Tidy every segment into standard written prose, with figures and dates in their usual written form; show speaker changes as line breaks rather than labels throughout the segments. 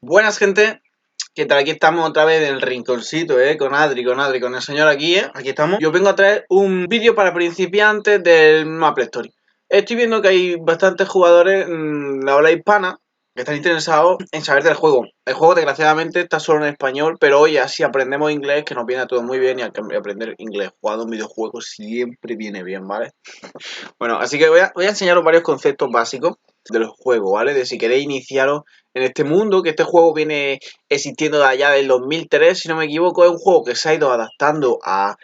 Buenas, gente. ¿Qué tal? Aquí estamos otra vez en el rinconcito, con Adri, con el señor aquí, Aquí estamos. Yo vengo a traer un vídeo para principiantes del Maple Story. Estoy viendo que hay bastantes jugadores de habla hispana que están interesados en saber del juego. El juego, desgraciadamente, está solo en español, pero hoy así aprendemos inglés, que nos viene a todos muy bien, y aprender inglés jugando un videojuego siempre viene bien, ¿vale? Bueno, así que voy a enseñaros varios conceptos básicos del juego, ¿vale? De si queréis iniciaros en este mundo, que este juego viene existiendo de allá del 2003, si no me equivoco. Es un juego que se ha ido adaptando a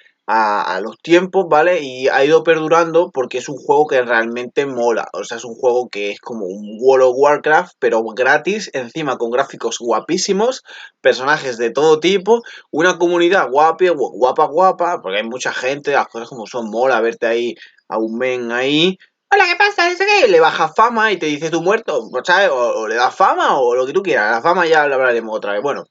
los tiempos, ¿vale? Y ha ido perdurando porque es un juego que realmente mola. O sea, es un juego que es como un World of Warcraft, pero gratis, encima con gráficos guapísimos, personajes de todo tipo, una comunidad guapa, porque hay mucha gente, las cosas como son, mola verte ahí a un men ahí. Hola, ¿qué pasa? ¿Eso qué? Le baja fama y te dice tú muerto, ¿sabes? O le das fama o lo que tú quieras. La fama ya la hablaremos otra vez. Bueno,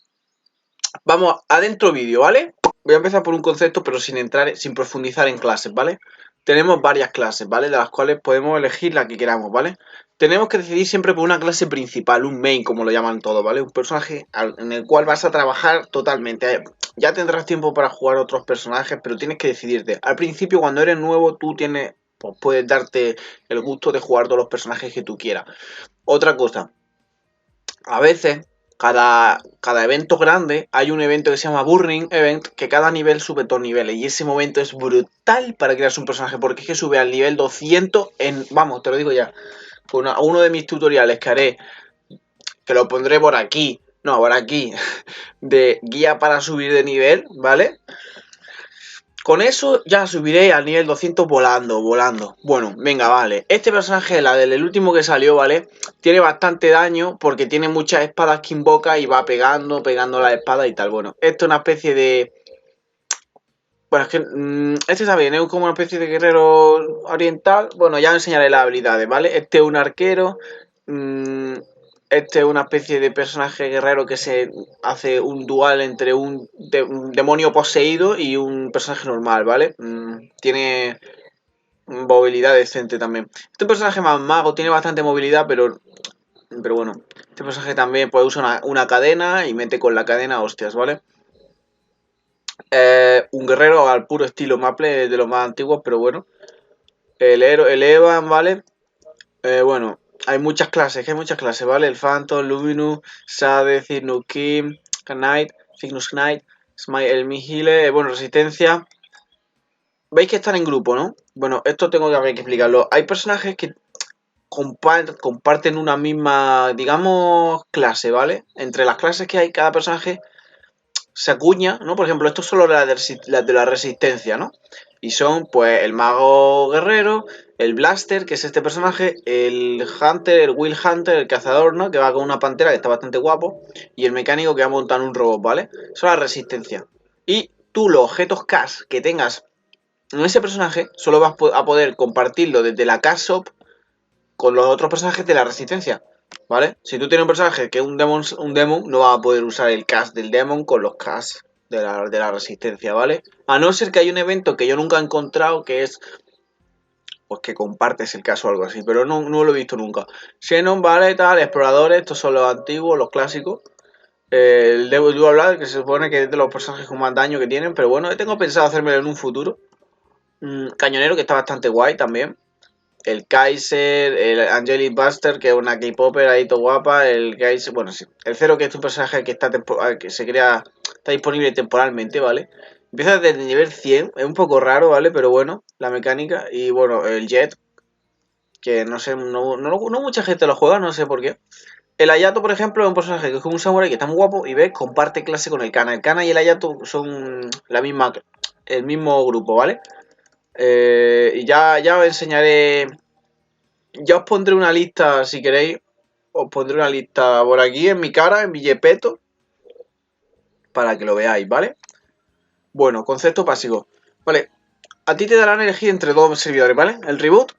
vamos adentro vídeo, ¿vale? Voy a empezar por un concepto, pero sin entrar, sin profundizar en clases, ¿vale? Tenemos varias clases, ¿vale? De las cuales podemos elegir la que queramos, ¿vale? Tenemos que decidir siempre por una clase principal, un main, como lo llaman todos, ¿vale? Un personaje en el cual vas a trabajar totalmente. Ya tendrás tiempo para jugar otros personajes, pero tienes que decidirte. Al principio, cuando eres nuevo, tú tienes, pues puedes darte el gusto de jugar todos los personajes que tú quieras. Otra cosa, a veces, cada evento grande, hay un evento que se llama Burning Event, que cada nivel sube 2 niveles. Y ese momento es brutal para crearse un personaje, porque es que sube al nivel 200 en... Vamos, te lo digo ya. Uno de mis tutoriales que haré, que lo pondré por aquí, no, por aquí, de guía para subir de nivel, ¿vale? Con eso ya subiré al nivel 200 volando. Bueno, venga, vale. Este personaje, la del último que salió, ¿vale? Tiene bastante daño porque tiene muchas espadas que invoca y va pegando la espada y tal. Bueno, esto es una especie de... Bueno, es que este está bien, es como una especie de guerrero oriental. Bueno, ya os enseñaré las habilidades, ¿vale? Este es un arquero. mmm, Este es una especie de personaje guerrero que se hace un dual entre un demonio poseído y un personaje normal, ¿vale? Tiene movilidad decente también. Este personaje más mago tiene bastante movilidad, pero bueno. Este personaje también puede usar una cadena y mete con la cadena hostias, ¿vale? Un guerrero al puro estilo Maple, de los más antiguos, pero bueno. El Evan, ¿vale? Bueno, hay muchas clases, ¿vale? El Phantom, Luminous, Sade, Cygnus Knight, Cygnus Knight, Smite, el Mihile, bueno, Resistencia. Veis que están en grupo, ¿no? Bueno, esto tengo que explicarlo. Hay personajes que comparten una misma, digamos, clase, ¿vale? Entre las clases que hay, cada personaje se acuña, ¿no? Por ejemplo, esto es solo las de la resistencia, ¿no? Y son, pues, el mago guerrero, el blaster, que es este personaje, el hunter, el will hunter, el cazador, ¿no? Que va con una pantera, que está bastante guapo, y el mecánico que va a montar un robot, ¿vale? Eso es la resistencia. Y tú los objetos cash que tengas en ese personaje, solo vas a poder compartirlo desde la cash shop con los otros personajes de la resistencia, ¿vale? Si tú tienes un personaje que es un demon, no vas a poder usar el cast del demon con los cast de la resistencia, ¿vale? A no ser que haya un evento que yo nunca he encontrado que es, pues que compartes el caso o algo así, pero no lo he visto nunca. Xenon, ¿vale? Tal, exploradores, estos son los antiguos, los clásicos. El Devil hablar, que se supone que es de los personajes con más daño que tienen, pero bueno, tengo pensado hacérmelo en un futuro. Cañonero, que está bastante guay también. El Kaiser, el Angelic Buster, que es una K-Popper ahí todo guapa, el Kaiser, bueno, sí, el Zero, que es un personaje que que se crea, está disponible temporalmente, ¿vale? Empieza desde el nivel 100, es un poco raro, ¿vale? Pero bueno, la mecánica, y bueno, el Jet, que no sé, no mucha gente lo juega, no sé por qué. El Ayato, por ejemplo, es un personaje que es como un samurai que está muy guapo y ves, comparte clase con el Kana. El Kana y el Ayato son el mismo grupo, ¿vale? Y ya os enseñaré. Ya os pondré una lista, si queréis. Os pondré una lista por aquí en mi cara, en mi Yepeto, para que lo veáis, ¿vale? Bueno, concepto básico. Vale, a ti te darán elegir entre dos servidores, ¿vale? El reboot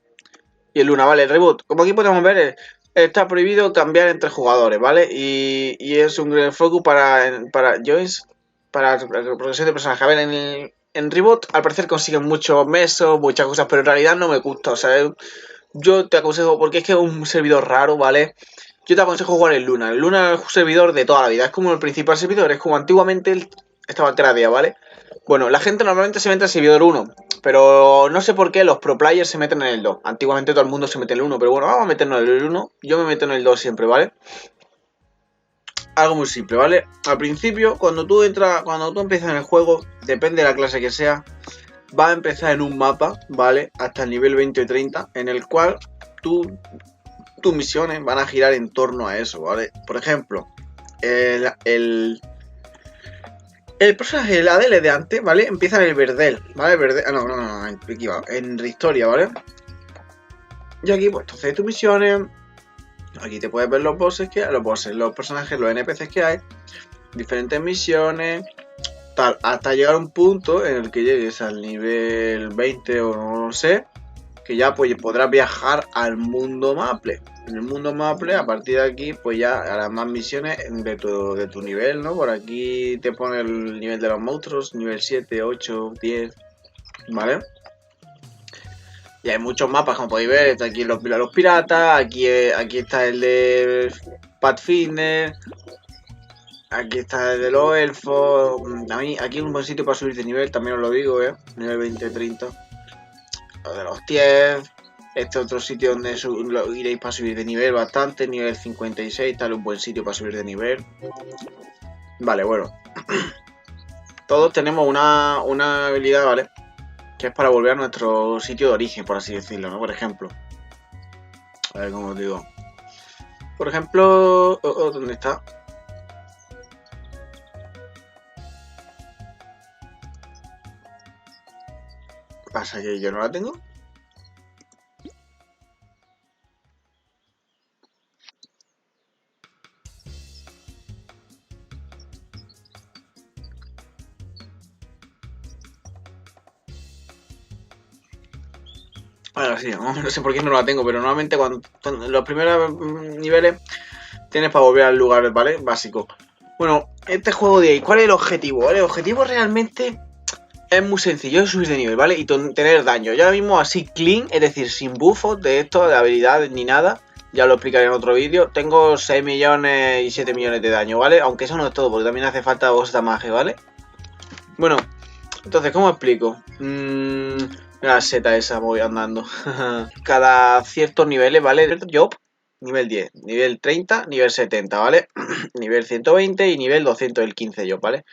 y el Luna, ¿vale? El reboot, como aquí podemos ver, está prohibido cambiar entre jugadores, ¿vale? Y es un gran focus para joins, para progresión de personaje. A ver, en reboot al parecer consiguen muchos mesos, muchas cosas, pero en realidad no me gusta, o sea, yo te aconsejo, porque es que es un servidor raro, ¿vale? yo te aconsejo jugar el Luna. El Luna es un servidor de toda la vida, es como el principal servidor, es como antiguamente estaba el Terraria, ¿vale? Bueno, la gente normalmente se mete en servidor 1, pero no sé por qué los pro players se meten en el 2. Antiguamente todo el mundo se mete en el 1, pero bueno, vamos a meternos en el 1. Yo me meto en el 2 siempre, ¿vale? Algo muy simple, ¿vale? Al principio, cuando tú empiezas en el juego, depende de la clase que sea, va a empezar en un mapa, ¿vale? Hasta el nivel 20 o 30, en el cual tus misiones van a girar en torno a eso, ¿vale? Por ejemplo, el personaje, el ADL de antes, ¿vale? Empieza en el Verdel, ¿vale? No, en Historia, ¿vale? Y aquí, pues, entonces tus misiones. Aquí te puedes ver los bosses que hay, los personajes, los NPCs que hay, diferentes misiones, tal, hasta llegar a un punto en el que llegues al nivel 20 o no lo sé, que ya pues podrás viajar al mundo Maple. En el mundo Maple, a partir de aquí, pues ya harás más misiones de tu nivel, ¿no? Por aquí te pone el nivel de los monstruos, nivel 7, 8, 10, ¿vale? Y hay muchos mapas, como podéis ver, está aquí los piratas, aquí está el de Pathfinder, aquí está el de los elfos. A mí, aquí es un buen sitio para subir de nivel, también os lo digo, nivel 20-30. Lo de los 10. Este otro sitio donde iréis para subir de nivel bastante, nivel 56, tal, un buen sitio para subir de nivel. Vale, bueno. Todos tenemos una habilidad, ¿vale? Que es para volver a nuestro sitio de origen, por así decirlo, ¿no? Por ejemplo. A ver cómo os digo. Por ejemplo... ¿dónde está? ¿Pasa que yo no la tengo? Ahora sí, no sé por qué no la tengo, pero normalmente cuando los primeros niveles tienes para volver al lugar, ¿vale? Básico. Bueno, este juego de ahí, ¿cuál es el objetivo? ¿Vale? El objetivo realmente es muy sencillo, es subir de nivel, ¿vale? Y tener daño. Yo ahora mismo así clean, es decir, sin buffos de esto, de habilidades ni nada, ya lo explicaré en otro vídeo, tengo 6 millones y 7 millones de daño, ¿vale? Aunque eso no es todo, porque también hace falta boss damage, ¿vale? Bueno, entonces, ¿cómo explico? La seta esa voy andando. Cada ciertos niveles, ¿vale? Job, nivel 10, nivel 30, nivel 70, ¿vale? Nivel 120 y nivel 200 el 15 job, ¿vale?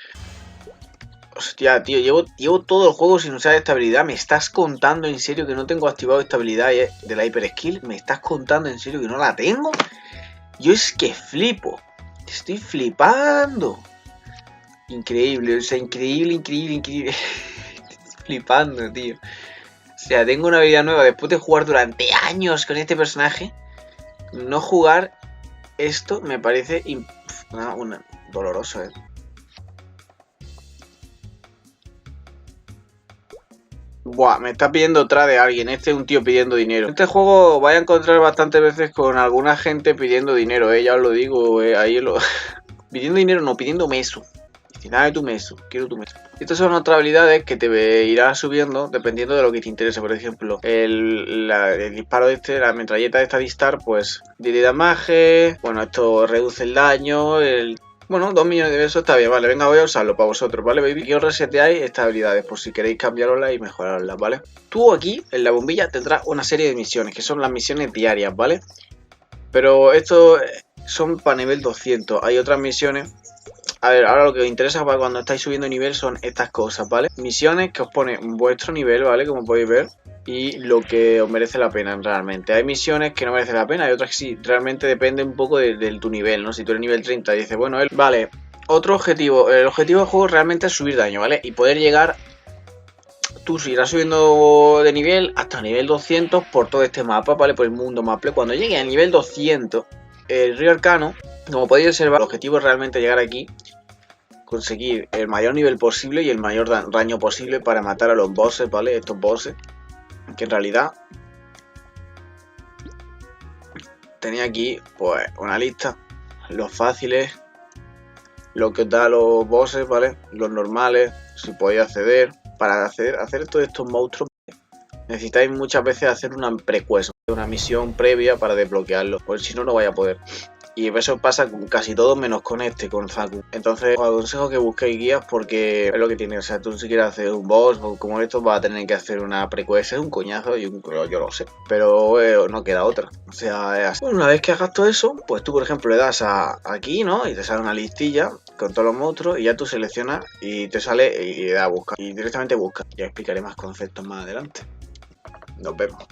Hostia, tío, llevo todo el juego sin usar esta habilidad. ¿Me estás contando en serio que no tengo activado esta habilidad de la Hyper Skill? ¿Me estás contando en serio que no la tengo? Yo es que flipo. Estoy flipando. Increíble, o sea, increíble. Estoy flipando, tío. O sea, tengo una habilidad nueva después de jugar durante años con este personaje. No jugar esto me parece doloroso, Buah, me está pidiendo otra de alguien. Este es un tío pidiendo dinero. En este juego vais a encontrar bastantes veces con alguna gente pidiendo dinero, ya os lo digo, ahí lo... pidiendo dinero, no, pidiendo meso. Dice, dame tu meso, quiero tu meso. Estas son otras habilidades que te irás subiendo dependiendo de lo que te interese. Por ejemplo, el disparo de la metralleta de esta distar, pues, de damage. Bueno, esto reduce el daño, Bueno, 2 millones de besos está bien, vale, venga, voy a usarlo para vosotros, ¿vale, baby? Que os reseteáis estas habilidades por si queréis cambiaroslas y mejorarlas, ¿vale? Tú aquí, en la bombilla, tendrás una serie de misiones, que son las misiones diarias, ¿vale? Pero esto son para nivel 200, hay otras misiones. A ver, ahora lo que os interesa para cuando estáis subiendo nivel son estas cosas, ¿vale? Misiones que os ponen vuestro nivel, ¿vale? Como podéis ver. Y lo que os merece la pena realmente. Hay misiones que no merecen la pena, hay otras que sí. Realmente depende un poco de tu nivel, ¿no? Si tú eres nivel 30 y dices, bueno, vale. Otro objetivo. El objetivo del juego realmente es subir daño, ¿vale? Y poder llegar... Tú irás subiendo de nivel hasta nivel 200 por todo este mapa, ¿vale? Por el mundo Maple. Cuando llegue al nivel 200, el río Arcano, como podéis observar, el objetivo es realmente llegar aquí, conseguir el mayor nivel posible y el mayor daño posible para matar a los bosses, ¿vale? Estos bosses, que en realidad tenía aquí pues una lista, los fáciles, lo que os da los bosses, ¿vale? Los normales, si podéis acceder. Para hacer todos estos monstruos necesitáis muchas veces hacer una prequest, una misión previa para desbloquearlos, porque si no, no vais a poder. Y eso pasa con casi todo menos con con Zaku. Entonces os aconsejo que busquéis guías porque es lo que tiene. O sea, tú si quieres hacer un boss como esto vas a tener que hacer una prequest, es un coñazo y yo lo sé. Pero no queda otra. O sea, es así. Bueno, una vez que hagas todo eso, pues tú por ejemplo le das aquí, ¿no? Y te sale una listilla con todos los monstruos y ya tú seleccionas y te sale y le das a buscar. Y directamente busca. Ya explicaré más conceptos más adelante. Nos vemos.